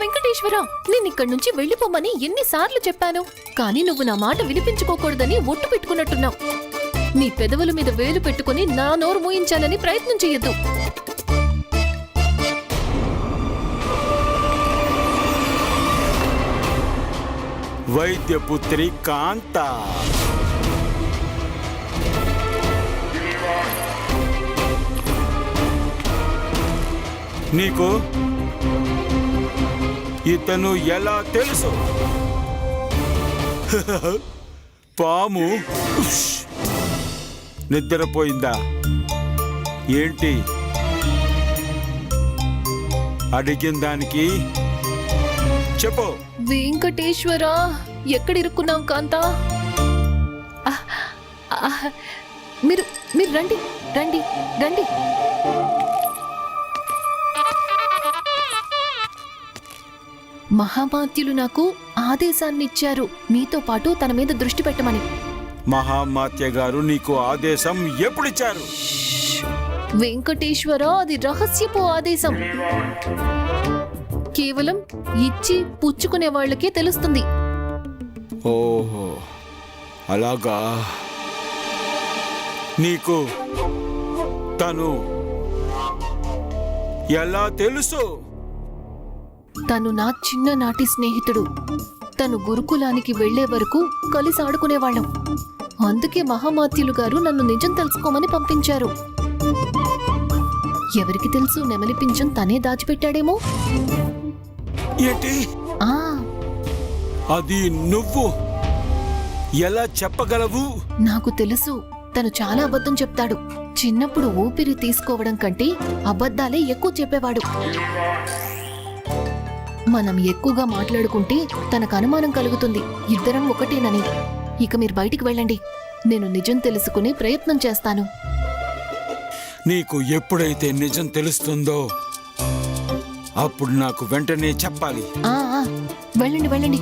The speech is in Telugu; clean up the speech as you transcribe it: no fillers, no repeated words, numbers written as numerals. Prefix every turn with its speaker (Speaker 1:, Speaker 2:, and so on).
Speaker 1: వెంకటేశ్వర, నేనిక్కడి నుంచి వెళ్ళిపోమని ఎన్నిసార్లు చెప్పాను, కానీ నువ్వు నా మాట వినిపించుకోకూడదని ఒట్టు పెట్టుకున్నట్టున్నావు. నీ పెదవుల మీద వేలు పెట్టుకుని నా నోరు మూయించాలని ప్రయత్నం చెయ్యొద్దు.
Speaker 2: వైద్యపుత్రి కాంత, నీకు ఇతను ఎలా తెలుసు? పాము నిద్రపోయిందా ఏంటి? అడిగిన దానికి చెప్పు.
Speaker 1: వెంకటేశ్వర, ఎక్కడిరుక్కున్నాం కాంతా? మీరు మీరు రండి రండి రండి. మహామాత్యులు నాకు ఆదేశాన్నిచ్చారు మీతో పాటు తన మీద దృష్టి పెట్టమని.
Speaker 2: మహామాత్య గారు నీకు ఆదేశం ఎప్పుడిచ్చారు?
Speaker 1: వెంకటేశ్వర, అది రహస్యపు ఆదేశం. కేవలం ఇచ్చి పుచ్చుకునే వాళ్ళకే తెలుస్తుంది.
Speaker 2: ఓహో, అలాగా. నీకు తను ఎలా తెలుసు?
Speaker 1: తను నా చిన్ననాటి స్నేహితుడు. తను గురుకులానికి వెళ్లే వరకు కలిసి ఆడుకునేవాళ్ళం. అందుకే మహామాత్యులు గారు నన్ను నిజం తెలుసుకోమని పంపించారు. ఎవరికి తెలుసు, నెమలి పింఛం తనే దాచిపెట్టాడేమో.
Speaker 2: ఏంటి?
Speaker 1: ఆ
Speaker 2: అది నువ్వు ఎలా చెప్పగలవు?
Speaker 1: నాకు తెలుసు. తను చాలా అబద్ధం చెప్తాడు. చిన్నప్పుడు ఊపిరి తీసుకోవడం కంటే అబద్ధాలే ఎక్కువ చెప్పేవాడు. మనం ఎక్కువగా మాట్లాడుకుంటే తనకు అనుమానం కలుగుతుంది, ఇద్దరం ఒకటేనని. ఇక మీరు బయటికి వెళ్ళండి. నేను నిజం తెలుసుకునే ప్రయత్నం చేస్తాను.
Speaker 2: నీకు ఎప్పుడైతే నిజం తెలుస్తుందో అప్పుడు నాకు వెంటనే చెప్పాలి.
Speaker 1: వెళ్ళండి వెళ్ళండి.